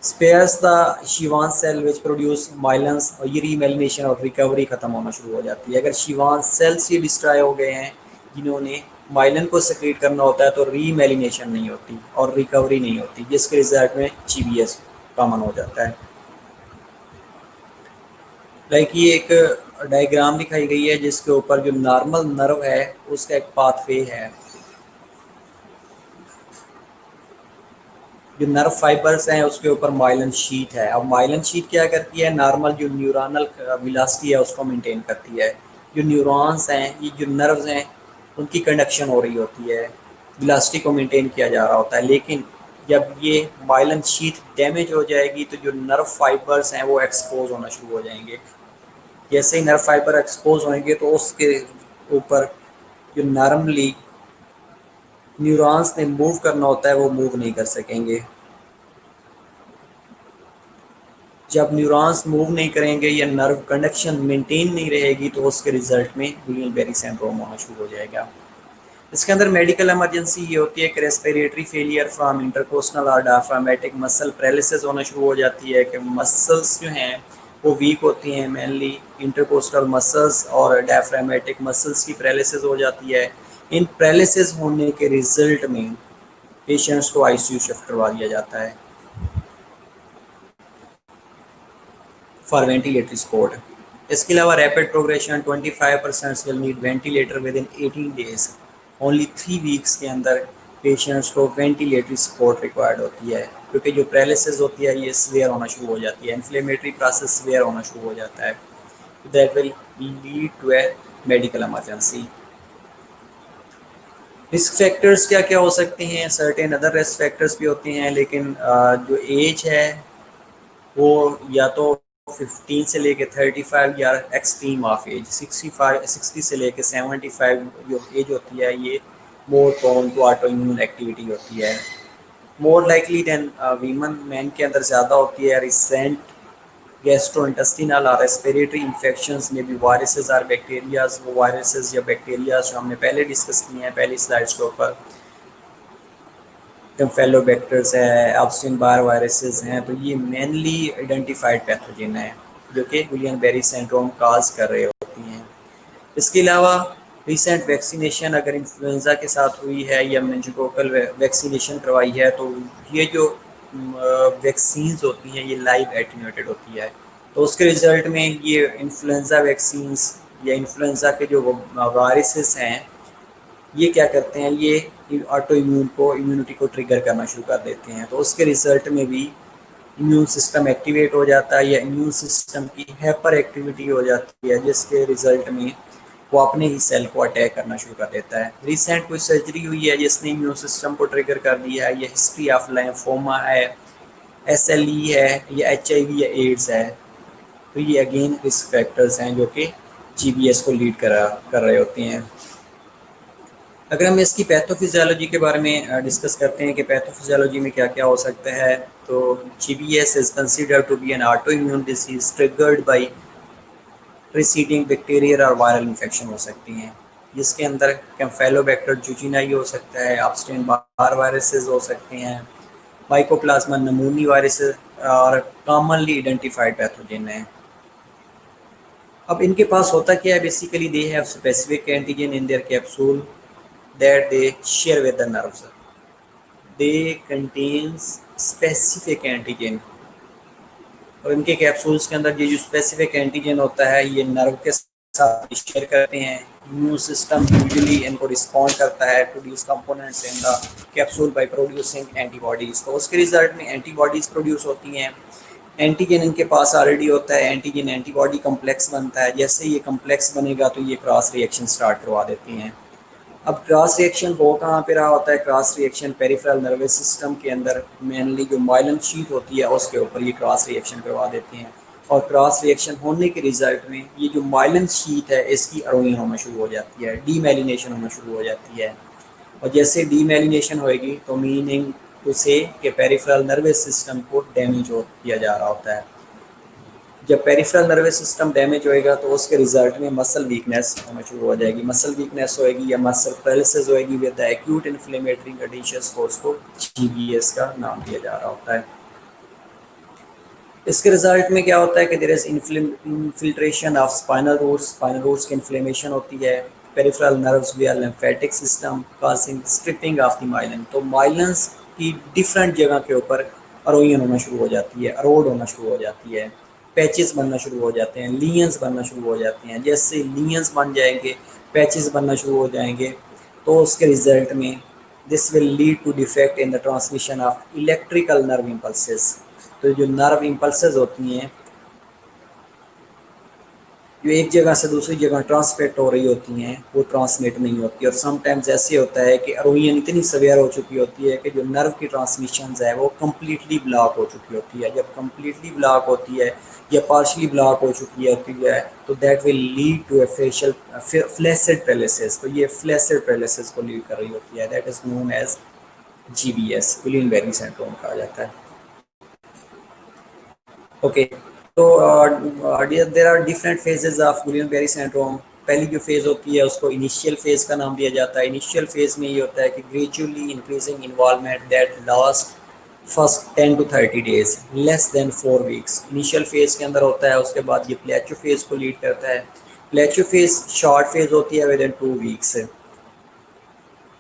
Spares the Schwann cell which produce myelins, और ये रीमेलिनेशन और रिकवरी खत्म होना शुरू हो जाती है। अगर शिवान सेल्स ही डिस्ट्रॉय हो गए हैं जिन्होंने माइलन को सेक्रेट करना होता है, तो रीमेलिनेशन नहीं होती और रिकवरी नहीं होती, जिसके रिजल्ट में GBS कॉमन हो जाता है। लाइक ये एक डायग्राम दिखाई गई है जिसके ऊपर जो नॉर्मल नर्व है उसका एक पाथवे है। जो नर्व फाइबर्स हैं उसके ऊपर माइलन शीट है। अब माइलन शीट क्या करती है, नॉर्मल जो न्यूरॉनल वेलोसिटी है उसको मेंटेन करती है। जो न्यूरॉन्स हैं, ये जो नर्व्स हैं, उनकी कंडक्शन हो रही होती है, वेलोसिटी को मेंटेन किया जा रहा होता है। लेकिन जब ये माइलन शीट डैमेज हो जाएगी तो जो नर्व फाइबर्स हैं वो एक्सपोज होना शुरू हो जाएंगे। जैसे ही नर्व फाइबर एक्सपोज होंगे तो उसके ऊपर जो नॉर्मली न्यूरॉन्स ने मूव करना होता है वो मूव नहीं कर सकेंगे। जब न्यूरॉन्स मूव नहीं करेंगे या नर्व कंडक्शन मेंटेन नहीं रहेगी तो उसके रिजल्ट में गुलियन बेरी सिंड्रोम होना शुरू हो जाएगा। इसके अंदर मेडिकल इमरजेंसी ये होती है कि रेस्पिरेटरी फेलियर फ्रॉम इंटरकोस्टल और डायफ्रामेटिक मसल पैरालिसिस होना शुरू हो जाती है कि मसल्स जो हैं वो वीक होती हैं, मेनली इंटरकोस्टल मसल्स और डायफ्रामेटिक मसल्स की पैरालिसिस हो जाती है। इन पैरालिसिस होने के रिजल्ट में पेशेंट्स को आईसीयू शिफ्ट करवा दिया जाता है फॉर वेंटिलेटरी सपोर्ट। इसके अलावा rapid progression 25% will need ventilator with in 18 days. Only 3 weeks के अंदर पेशेंट्स को वेंटिलेटरी सपोर्ट रिक्वायर्ड होती है, क्योंकि जो पैरालिसिस होती है ये सीवियर होना शुरू हो जाती है, इन्फ्लेमेटरी प्रोसेस सीवियर होना शुरू हो जाता है, that will lead to a medical emergency. Risk factors क्या क्या हो सकते हैं? सर्टेन अदर रिस्क फैक्टर्स भी होते हैं, लेकिन जो एज है वो या तो 15 से लेके 35 या एक्सट्रीम ऑफ एज 60 से लेके 75 जो एज होती है ये more prone to auto immune activity होती है, more likely than women. Man के अंदर ज़्यादा होती है। रिसेंट गैस्ट्रोइंटेस्टिनल और रेस्पिरेटरी इन्फेक्शंस में भी वायरसेस और बैक्टीरियाज, वो वायरसेस या बैक्टीरियाज जो हमने पहले डिस्कस किए हैं पहली स्लाइड्स के ऊपर, कैम्फेलोबैक्टर्स है, एब्स्टीन बार वायरसेस हैं, तो ये मेनली आइडेंटिफाइड पैथोजन है जो कि गुलियन बेरी सिंड्रोम काज कर रहे होती हैं। इसके अलावा रिसेंट वैक्सीनेशन अगर इन्फ्लुएंजा के साथ हुई है या मेनिंजोकोकल वैक्सीनेशन करवाई है तो ये जो वैक्सीन्स होती हैं ये लाइव एटेन्यूएटेड होती है, तो उसके रिजल्ट में ये इन्फ्लुएंजा वैक्सीन्स या इन्फ्लुएंजा के जो वायरसेस हैं ये क्या करते हैं, ये ऑटो इम्यूनिटी को ट्रिगर करना शुरू कर देते हैं, तो उसके रिजल्ट में भी इम्यून सिस्टम एक्टिवेट हो जाता है या इम्यून सिस्टम की हाइपर एक्टिविटी हो जाती है, जिसके रिजल्ट में वो अपने ही सेल को अटैक करना शुरू कर देता है। रिसेंट कोई सर्जरी हुई है जिसने इम्यून सिस्टम को ट्रिगर कर दिया है, या हिस्ट्री ऑफ लाइम्फोमा है, SLE है, या HIV या एड्स है, तो ये अगेन रिस्क फैक्टर्स हैं जो कि GBS को लीड कर रहे होते हैं। अगर हम इसकी पैथोफिजियोलॉजी के बारे में डिस्कस करते हैं कि पैथोफिजियोलॉजी में क्या क्या हो सकता है, तो GBS is considered to be an auto immune disease triggered by preceding bacterial और वायरल इन्फेक्शन हो सकती हैं, जिसके अंदर कैम्फेलोबैक्टर जूजिनाई हो सकता है, एब्स्टीन बार वायरसेस हो सकते हैं, माइकोप्लाज्मा नमूनी वायरसेस और कॉमनली आइडेंटिफाइड पैथोजन है। अब इनके पास होता क्या है, basically they have specific antigen in their capsule that they share with the nerves. They contains specific antigen, और इनके कैप्सूल्स के अंदर ये जो स्पेसिफिक एंटीजन होता है ये नर्व के साथ शेयर करते हैं। इम्यून सिस्टम यूजुअली इनको रिस्पॉन्ड करता है, produce components in the capsule by producing antibodies, तो उसके रिजल्ट में एंटीबॉडीज़ प्रोड्यूस होती हैं। एंटीजन इनके पास ऑलरेडी होता है, एंटीजन एंटीबॉडी कम्प्लेक्स बनता है, जैसे ये कम्प्लेक्स बनेगा तो ये क्रॉस रिएक्शन स्टार्ट करवा देती हैं। अब क्रॉस रिएक्शन हो कहाँ पे रहा होता है? Cross reaction peripheral nervous system के अंदर मेनली जो माइलिन शीट होती है उसके ऊपर ये क्रॉस रिएक्शन करवा देती हैं, और क्रॉस रिएक्शन होने के रिजल्ट में ये जो माइलिन शीट है इसकी अरोइन होना शुरू हो जाती है, डीमेलिनेशन होना शुरू हो जाती है, और जैसे डीमेलिनेशन होएगी तो मीनिंग टू से कि पेरिफेरल नर्वस सिस्टम को डैमेज किया जा रहा होता है। जब पेरिफेरल नर्वस सिस्टम डैमेज होएगा तो उसके रिजल्ट में मसल वीकनेस होना शुरू हो जाएगी, मसल वीकनेस होएगी या मसल पैरालिसिस होएगी with the acute inflammatory conditions, तो उसको GBS का नाम दिया जा रहा होता है। इसके रिजल्ट में क्या होता है कि there is infiltration of spinal roots की इन्फ्लेमेशन होती है, peripheral nerves via lymphatic system causing stripping of the myelin, तो माइलिन्स की डिफरेंट जगह के ऊपर अरोइन होना शुरू हो जाती है, अरोड होना शुरू हो जाती है, पैचेस बनना शुरू हो जाते हैं, लीयंस बनना शुरू हो जाते हैं। जैसे लीयंस बन जाएंगे, पैचेस बनना शुरू हो जाएंगे, तो उसके रिजल्ट में this will lead to defect in the transmission of electrical nerve impulses, तो जो नर्व इम्पल्सेस होती हैं जो एक जगह से दूसरी जगह ट्रांसमिट हो रही होती हैं वो ट्रांसमिट नहीं होती, और समटाइम्स ऐसे होता है कि अरोइन इतनी सवेयर हो चुकी होती है कि जो नर्व की ट्रांसमिशंस है वो कम्प्लीटली ब्लॉक हो चुकी होती है। जब कम्प्लीटली ब्लॉक होती है या पार्शली ब्लॉक हो चुकी होती है तो that will lead to a facial flaccid paralysis, तो ये फ्लैसिड पैरालिसिस को लीड कर रही होती है, that is known as GBS, Guillain Barre syndrome कहा जाता है। ओके, तो there are different phases of Guillain Barre syndrome. पहली जो फेज़ होती है उसको इनिशियल फेज़ का नाम दिया जाता है। इनिशियल फेज़ में ये होता है कि gradually increasing involvement that last first 10 to 30 days less than 4 weeks. Initial phase के अंदर होता है, उसके बाद ये प्लेचो फेज़ को लीड करता है। प्लेचो फेज़ शॉर्ट फेज़ होती है विद इन 2 वीक्स,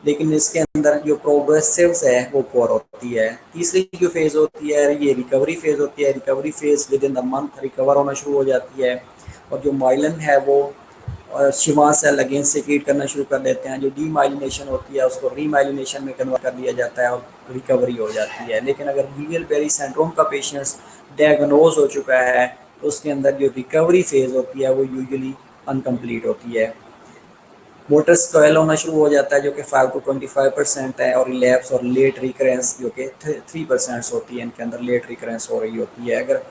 लेकिन इसके अंदर जो प्रोग्रेसिव्स है वो पोर होती है। तीसरी जो फेज़ होती है ये रिकवरी फेज़ होती है। Recovery phase with in the month recover होना शुरू हो जाती है, और जो माइलिन है वो शिवा सेल अगेंस्ट सेक्रेट करना शुरू कर देते हैं। जो डीमाइलिनेशन होती है उसको रीमाइलिनेशन में कन्वर्ट कर दिया जाता है और रिकवरी हो जाती है। लेकिन अगर गुलियन बेरी सिंड्रोम का पेशेंट्स डायग्नोज हो चुका है तो उसके अंदर जो रिकवरी फेज़ होती है वो यूजुअली अनकम्प्लीट होती है। मोटर स्क्वेल होना शुरू हो जाता है जो कि 5 to 25% है, और रिलैप्स और लेट रिकरेंस जो कि 3% होती है, इनके अंदर लेट रिकरेंस हो रही होती है। अगर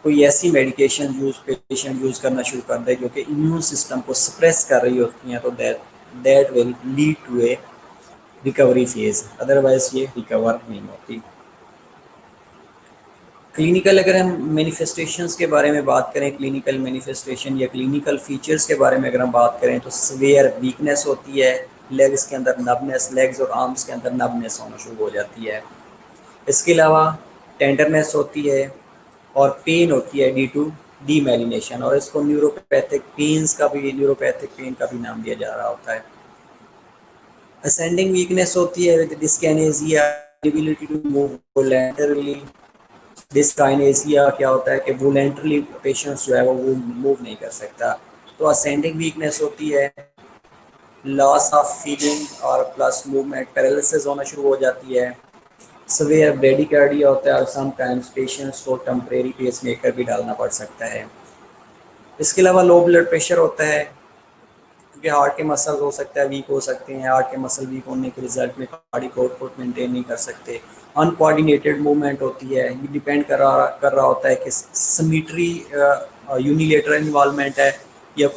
कोई ऐसी मेडिकेशन पेशेंट यूज़ करना शुरू कर दे जो कि इम्यून सिस्टम को सप्रेस कर रही होती हैं तो that will lead to a recovery phase, otherwise ये रिकवर नहीं होती। क्लिनिकल अगर हम मैनिफेस्टेशंस के बारे में बात करें, क्लिनिकल मैनिफेस्टेशन या क्लिनिकल फीचर्स के बारे में अगर हम बात करें तो सिवियर वीकनेस होती है, लेग्स के अंदर नबनेस, लेग्स और आर्म्स के अंदर नबनेस होना शुरू हो जाती है। इसके अलावा टेंडरनेस होती है और पेन होती है डी टू डीमेलिनेशन, और इसको न्यूरोपैथिक पेन का भी नाम दिया जा रहा होता है। असेंडिंग वीकनेस होती है with dyskinesia, ability to move voluntarily. Dyskinesia क्या होता है कि वोलेंटरली पेशेंट्स जो है वो मूव नहीं कर सकता। तो असेंडिंग वीकनेस होती है, लॉस ऑफ फीलिंग और प्लस मूवमेंट पैरालिसिस होना शुरू हो जाती है। सवेयर ब्रेडिकार्डिया होता है और समटाइम्स पेशेंट्स को टेम्परेरी पेस मेकर भी डालना पड़ सकता है। इसके अलावा लो ब्लड प्रेशर होता है क्योंकि हार्ट के मसल हो सकता है वीक हो सकते हैं। हार्ट के मसल वीक होने के रिजल्ट में कार्डियक आउटपुट मेंटेन नहीं कर सकते। अनकोऑर्डिनेटेड मूवमेंट होती है, ये डिपेंड कर रहा होता है कि सिमेट्री यूनिलेटरल इन्वॉल्वमेंट है या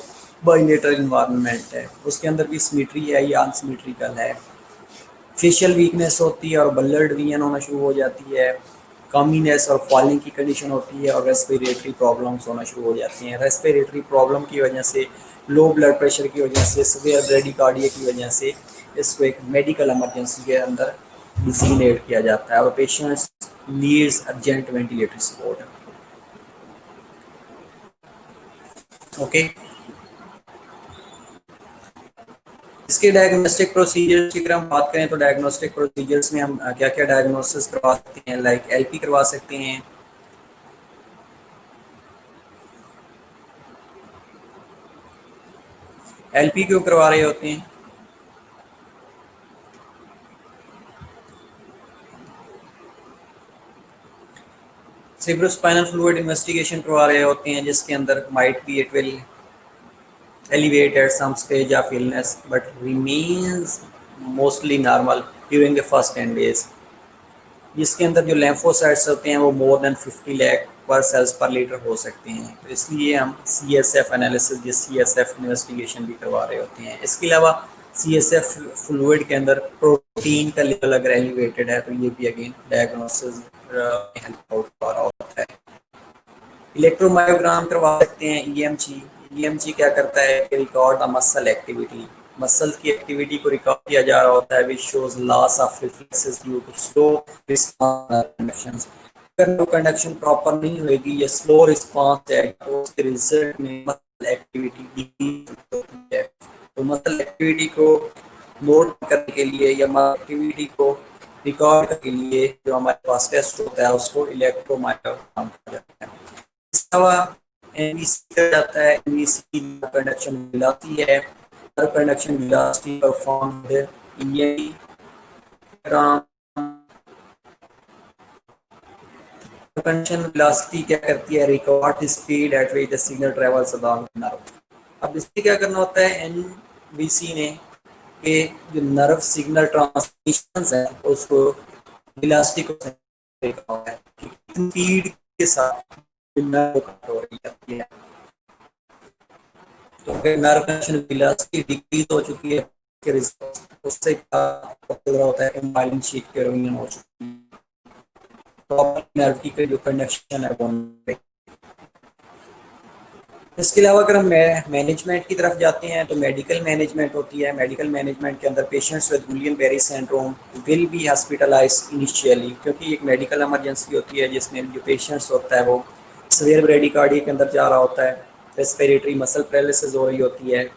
बाइलेटरल इन्वॉल्वमेंट है, उसके अंदर भी सिमेट्री है या अनसिमेट्रिकल है। फेशियल वीकनेस होती है और ब्लड विजन होना शुरू हो जाती है। कमीनेस और फॉलिंग की कंडीशन होती है और रेस्पिरेटरी प्रॉब्लम्स होना शुरू हो जाती हैं। रेस्पिरेटरी प्रॉब्लम की वजह से, लो ब्लड प्रेशर की वजह से, सीवियर ब्रेडिकार्डिया की वजह से इसको एक मेडिकल इमरजेंसी के अंदर डिजिग्नेट किया जाता है और patients needs urgent ventilator support. Okay, इसके डायग्नोस्टिक प्रोसीजर्स की अगर हम बात करें तो डायग्नोस्टिक प्रोसीजर्स में हम क्या क्या डायग्नोसिस करवा सकते हैं, लाइक एलपी करवा सकते हैं। एलपी क्यों करवा रहे होते हैं? सेब्रोस्पाइनल फ्लूइड इन्वेस्टिगेशन करवा रहे होते हैं जिसके अंदर might be it will elevate at some stage of illness but remains mostly normal during the first 10 days, जिसके अंदर जो लेम्फोसाइट्स होते हैं वो मोर देन 50 लाख पर सेल्स पर लीटर हो सकते हैं। तो इसलिए हम CSF एनालिसिस या CSF इन्वेस्टिगेशन भी करवा रहे होते हैं। इसके अलावा CSF फ्लूइड के अंदर प्रोटीन का लेवल अगर एलिवेटेड है तो ये भी अगेन डायग्नोसिस हेल्प आउट कर रहा होता है। इलेक्ट्रोमायोग्राम करवा सकते हैं। ईएमजी, ईएमजी क्या करता है कि record the muscle activity, muscle की एक्टिविटी को रिकॉर्ड किया जा रहा होता है which shows loss of reflexes due to slow response conductions. अगर वो कंडक्शन प्रॉपर नहीं होगी या स्लो रिस्पांस है तो उसके रिजल्ट में मसल एक्टिविटी डिक्रीज होती है। तो मसल एक्टिविटी को नोट करने के लिए या मसल एक्टिविटी को रिकॉर्ड करने के लिए जो हमारे पास टेस्ट होता है उसको इलेक्ट्रोमायोग्राम कहा जाता है। इसके अलावा एनवीसी किया जाता है। एनवीसी कंडक्शन वेलोसिटी है, हर conduction velocity perform EME conduction velocity क्या करती है, record the speed at which the signal travels along the nerve. अब इससे क्या करना होता है एनवीसी ने कि जो नर्व सिग्नल ट्रांसमिशन है उसको वेलोसिटी को देखना होता है कि स्पीड के साथ नर्व हो रही है। तो अगर नर्व कंडक्शन वेलोसिटी डिक्रीज हो चुकी है के रिजल्ट उससे क्या होता है कि माइलिन शीट के रोमियन हो चुकी है, तो नर्व की जो कंडक्शन है वो इसके अलावा अगर हम मैनेजमेंट की तरफ जाते हैं तो मेडिकल मैनेजमेंट होती है। मेडिकल मैनेजमेंट के अंदर patients with Guillain Barre syndrome will be hospitalize initially, क्योंकि एक मेडिकल इमरजेंसी होती है जिसमें जो पेशेंट्स होता है वो सीवियर ब्रेडिकार्डिया के अंदर जा रहा होता है, रेस्पिरेटरी मसल पैरालिसिस हो रही होती है,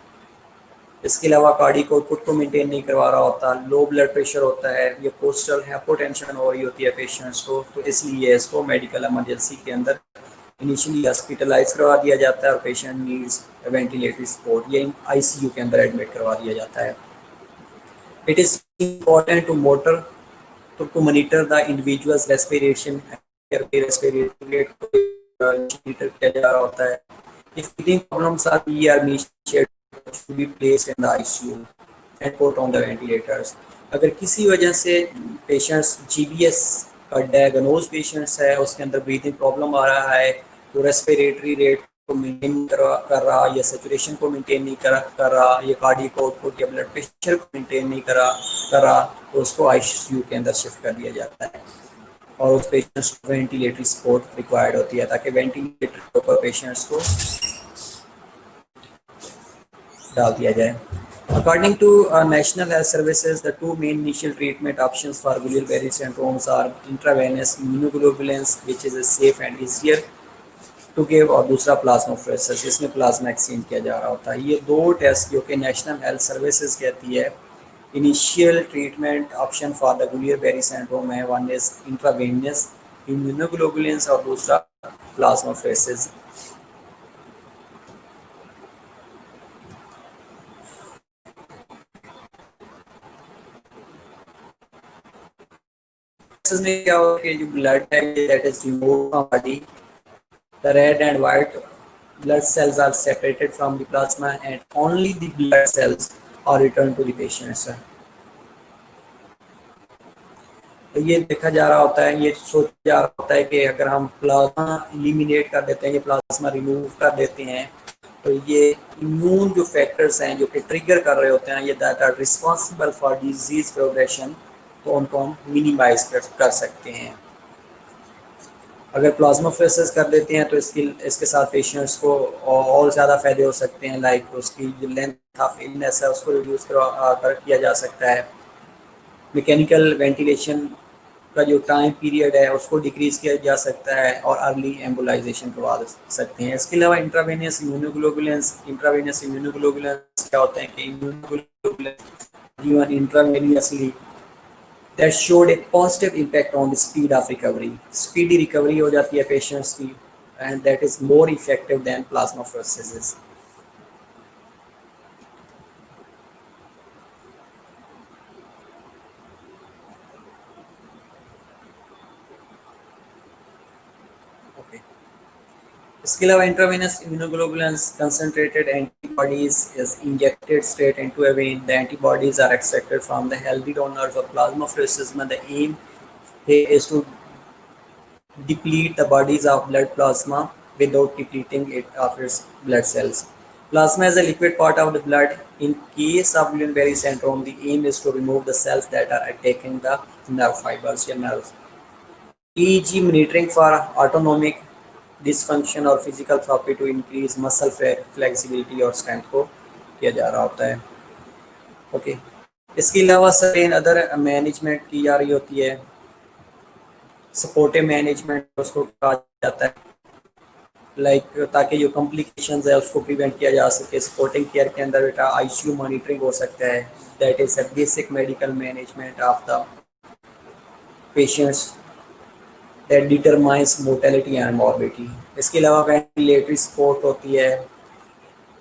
इसके अलावा कार्डिक आउटपुट को मेंटेन नहीं करवा रहा होता, लो ब्लड प्रेशर होता है, ये पोस्टल हाइपोटेंशन हो रही होती है पेशेंट्स को, तो इसलिए इसको मेडिकल इमरजेंसी के अंदर इनिशियली हॉस्पिटलाइज करवा दिया जाता है और पेशेंट नीड्स वेंटिलेटरी सपोर्ट, ये आईसीयू के अंदर एडमिट करवा दिया जाता है। It is important to motor to monitor the individual's respiration respiratory rate को monitor किया जा रहा होता है। If breathing problems are severe, initiated should be placed in the ICU and put on the ventilators। अगर किसी वजह से पेशेंट्स जीबीएस का डायग्नोज पेशेंट्स है, उसके अंदर ब्रीथिंग प्रॉब्लम आ रहा है, तो रेस्पिरेटरी रेट को मेंटेन कर रहा या सेचुरेशन को मेंटेन नहीं कर रहा, या कार्डियक आउटपुट या ब्लड प्रेशर को मेंटेन नहीं कर रहा, तो उसको आईसीयू के अंदर शिफ्ट कर दिया जाता है और उस पेशेंट्स को वेंटिलेटरी सपोर्ट रिक्वायर्ड होती है ताकि वेंटिलेटर के ऊपर पेशेंट्स को डाल दिया जाए। According to National Health Services, the two main initial treatment options for Guillain-Barré syndromes are intravenous immunoglobulins, which is a safe and easier to give, और दूसरा प्लाज्माफेरेसिस, इसमें प्लाज्मा एक्सचेंज किया जा रहा होता है। ये दो टेस्ट जो कि नेशनल हेल्थ सर्विसेज कहती है initial treatment option for the Guillain Barre syndrome है, वन इज इंट्रावेनियस इम्यूनोग्लोबुलिन्स और दूसरा प्लाज्माफेरेसिस। में क्या होगा कि जो ब्लड है that is removed from body, the red and white blood cells are separated from the plasma and only the blood cells are returned to the patients। तो ये देखा जा रहा होता है, ये सोचा जा रहा होता है कि अगर हम प्लाज्मा एलिमिनेट कर देते हैं, ये प्लाज्मा रिमूव कर देते हैं, तो ये इम्यून जो फैक्टर्स हैं जो कि ट्रिगर कर रहे होते हैं, ये that are responsible for disease progression, तो उनको हम मिनिमाइज कर सकते हैं। अगर प्लाज्माफेरेसिस कर देते हैं तो इसके साथ पेशेंट्स को और ज़्यादा फ़ायदे हो सकते हैं, लाइक उसकी जो लेंथ ऑफ इलनेस है उसको रिड्यूस किया जा सकता है, मैकेनिकल वेंटिलेशन का जो टाइम पीरियड है उसको डिक्रीज़ किया जा सकता है और अर्ली एम्बुलाइजेशन करवा सकते हैं। इसके अलावा इंट्रावेनियस इम्यूनोग्लोबुलेंस क्या होते हैं कि immunoglobulins given इंट्रावेनियसली that showed a positive impact on the speed of recovery। Speedy recovery हो जाती है patients की, and that is more effective than plasmapheresis। Okay। इसके अलावा intravenous immunoglobulins concentrated antibodies is injected straight into a vein। The antibodies are extracted from the healthy donors of plasmapheresis। The aim is to deplete the bodies of blood plasma without depleting it of its blood cells। Plasma is a liquid part of the blood। In case of Guillain-Barré syndrome, the aim is to remove the cells that are attacking the nerve fibers या nerves। EEG monitoring for autonomic dysfunction और physical therapy to increase muscle flexibility और strength को किया जा रहा होता है। ओके इसके अलावा सर्टेन अदर मैनेजमेंट की जा रही होती है, सपोर्टिव मैनेजमेंट उसको कहा जाता है, लाइक ताकि जो कॉम्प्लिकेशंस है उसको प्रिवेंट किया जा सके। सपोर्टिंग केयर के अंदर बेटा आईसीयू मॉनिटरिंग हो सकता है, that is a basic medical management of the patients that determines mortality and morbidity. इसके अलावा वेंटिलेटरी सपोर्ट होती है।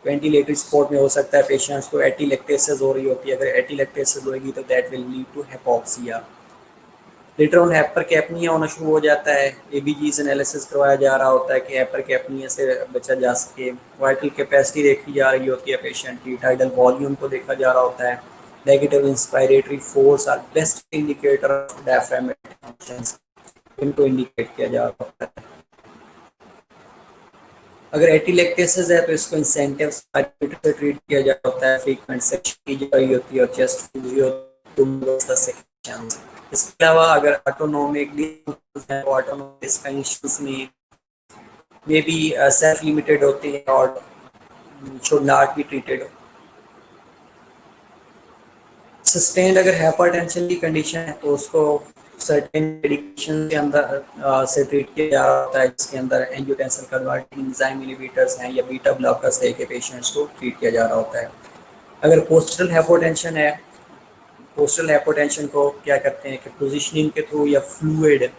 वेंटिलेटरी सपोर्ट में हो सकता है पेशेंट्स को एटीलेक्टेसिस हो रही होती है, अगर एटीलेक्टेसिस होगी तो that will lead to hypoxia. Later on hypercapnia होना शुरू हो जाता है, एबीजीज एनालिसिस करवाया जा रहा होता है कि हाइपर कैपनिया से बचा जा सके। वाइटल कैपेसिटी देखी जा रही होती है पेशेंट की, टाइडल वॉल्यूम को देखा जा रहा होता है, negative inspiratory force are best indicator of diaphragmatic functions, इनको इंडिकेट किया जा रहा होता है। अगर एटीलेक्टेसिस है तो इसको इंसेंटिव से ट्रीट किया जा रहा होता है, फ्रीक्वेंट सेक्शन की जा रही होती है और चेस्ट सेक्शन। इसके अलावा अगर ऑटोनोमिक डिसफंक्शंस में मे बी सेल्फ लिमिटेड होते हैं और should not be treated. Sustained अगर हाइपरटेंशन की कंडीशन है तो उसको सर्टेन मेडिकेशन के अंदर से ट्रीट किया जा रहा होता है, जिसके अंदर एंजियोटेंसिन कन्वर्टिंग एंजाइम इनहिबिटर्स हैं या बीटा ब्लॉकर्स है के पेशेंट्स को ट्रीट किया जा रहा होता है। अगर पोस्टल हाइपोटेंशन है, पोस्टल हाइपोटेंशन को क्या करते हैं कि पोजिशनिंग के थ्रू या फ्लूइड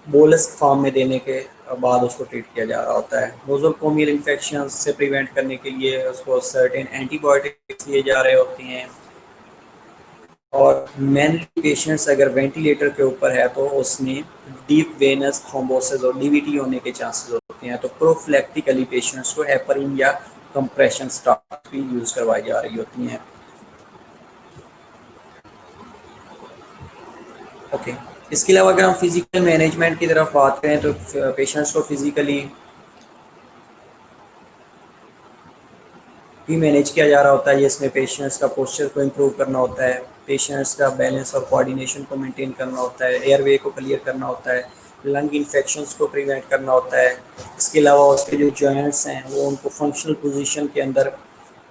बोलस फॉर्म में देने के बाद उसको ट्रीट किया जा रहा होता है। नोजोकोमियल इन्फेक्शन से प्रिवेंट करने के लिए उसको सर्टेन एंटीबायोटिक्स दिए जा रहे होते हैं। और मेनली पेशेंट्स अगर वेंटिलेटर के ऊपर है तो उसमें डीप वेनस थ्रोम्बोसिस और डीवीटी होने के चांसेस होते हैं। तो प्रोफिलैक्टिकली पेशेंट्स को हेपरिन या कंप्रेशन स्टाफ भी यूज़ करवाई जा रही होती हैं। ओके, इसके अलावा अगर हम फिजिकल मैनेजमेंट की तरफ बात करें तो पेशेंट्स को फिजिकली भी मैनेज किया जा रहा होता है, जिसमें पेशेंट्स का पोस्चर को इम्प्रूव करना होता है, पेशेंट्स का बैलेंस और कोऑर्डिनेशन को मेंटेन करना होता है, एयरवे को क्लियर करना होता है, लंग इन्फेक्शंस को प्रिवेंट करना होता है। इसके अलावा उसके जो जॉइंट्स हैं वो उनको फंक्शनल पोजीशन के अंदर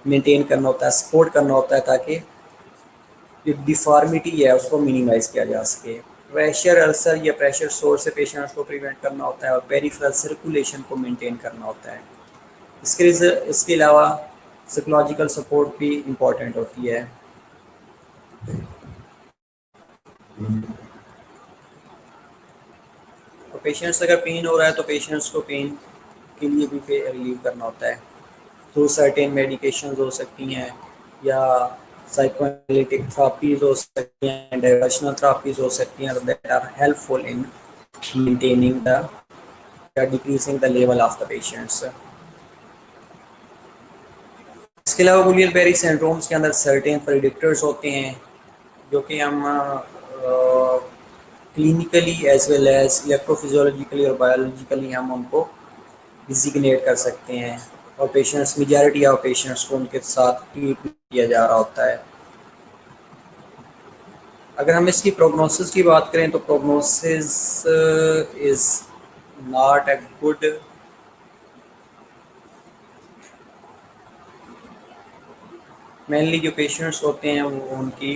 मेंटेन करना होता है, सपोर्ट करना होता है, ताकि जो डिफॉर्मिटी है उसको मिनिमाइज़ किया जा सके। प्रेशर अल्सर या प्रेशर सोर्स से पेशेंट्स को प्रिवेंट करना होता है और पेरिफेरल सर्कुलेशन को मेंटेन करना होता है। इसके अलावा साइकोलॉजिकल सपोर्ट भी इम्पॉर्टेंट होती है। तो पेशेंट्स अगर पेन हो रहा है तो पेशेंट्स को पेन के लिए भी रिलीव करना होता है थ्रू सर्टेन मेडिकेशंस हो सकती हैं या साइकोएनालिटिक थेरापीज हो सकती हैं, डाइवर्शनल थेरापीज हो सकती हैं that are helpful in maintaining the या decreasing the level of the patients. इसके अलावा गुलियल बेरी सिंड्रोम्स के अंदर सर्टेन प्रेडिक्टर्स होते हैं जो कि हम क्लिनिकली एज वेल एज इलेक्ट्रोफिजियोलॉजिकली और बायोलॉजिकली हम उनको डिजिग्नेट कर सकते हैं और पेशेंट्स मेजॉरिटी ऑफ पेशेंट्स को उनके साथ ट्रीट किया जा रहा होता है। अगर हम इसकी प्रोग्नोसिस की बात करें तो prognosis is not a good. Mainly जो पेशेंट्स होते हैं वो उनकी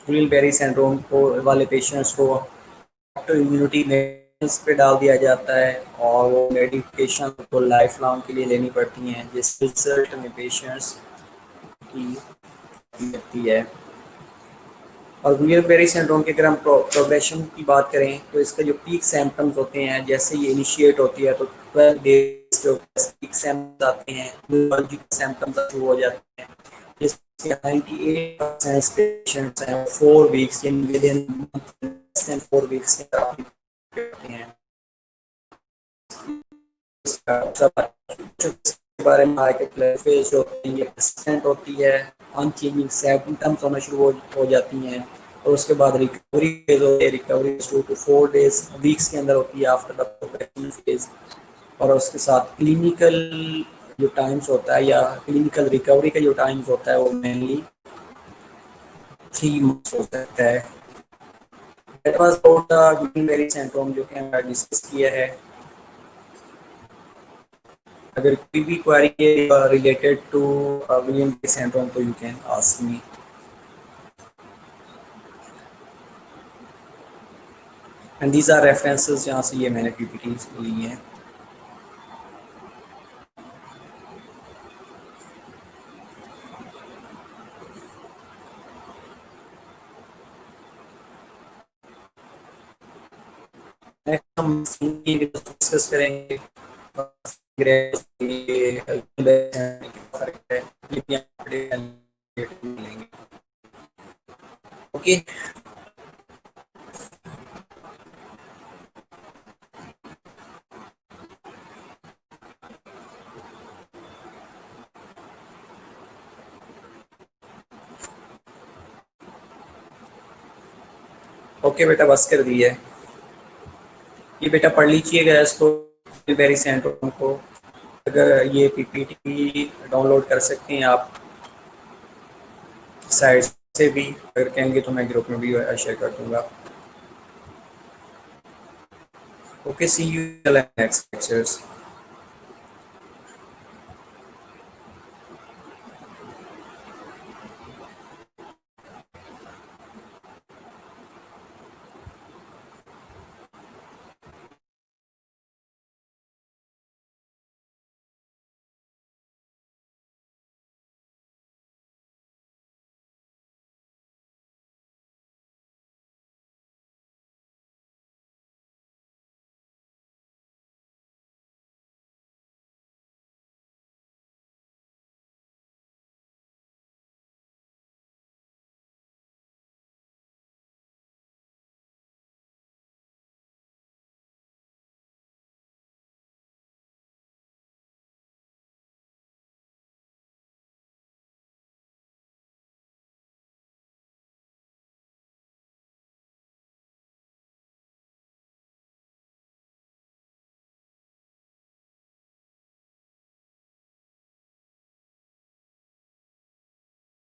गुलियल बेरी सिंड्रोम को वाले पेशेंट्स को ऑटो इम्यूनिटी मेडिसिन पे डाल दिया जाता है और वो मेडिकेशन को लाइफ लॉन्ग के लिए लेनी पड़ती हैं, जिस रिजल्ट में पेशेंट्स की लगती है। और गुलियल बेरी सिंड्रोम के अगर हम प्रोग्रेशन की बात करें तो इसका जो पीक सिम्टम्स होते हैं, जैसे ये इनिशिएट होती है तो 12 डेज के पीक सिम्टम्स आते हैं, न्यूरोलॉजिकल सिम्टम्स शुरू हो जाते हैं, जिसके 98% पेशेंट्स हैं 4 weeks in with in 4 weeks के हैं। के बारे में फेज होती है, परसेंट होती है, अनचेंजिंग सिम्टम्स होना शुरू हो जाती हैं और उसके बाद रिकवरी फेज होती है। रिकवरी 2 to 4 डेज वीक्स के अंदर होती है आफ्टर द प्रोग्रेशन फेज। और उसके साथ क्लिनिकल जो टाइम्स होता है या क्लिनिकल रिकवरी का जो टाइम्स होता है वो मेनली 3 मंथ्स हो सकता है। That was about the Guillain Barre syndrome जो कि हमने डिस्कस किया है। अगर कोई भी क्वेरी है related to William Barre syndrome तो you can ask me. And these are references जहाँ से ये मैंने पीपीटीज ली हैं। नेक्स्ट हम डिस्कस करेंगे ओके। ओके बेटा, बस कर दी है। ये बेटा पढ़ लीजिएगा इसको, बेरी सिंड्रोम को। अगर ये पीपीटी डाउनलोड कर सकते हैं आप साइट से भी, अगर कहेंगे तो मैं ग्रुप में भी शेयर कर दूंगा। Okay, see you in the next lectures.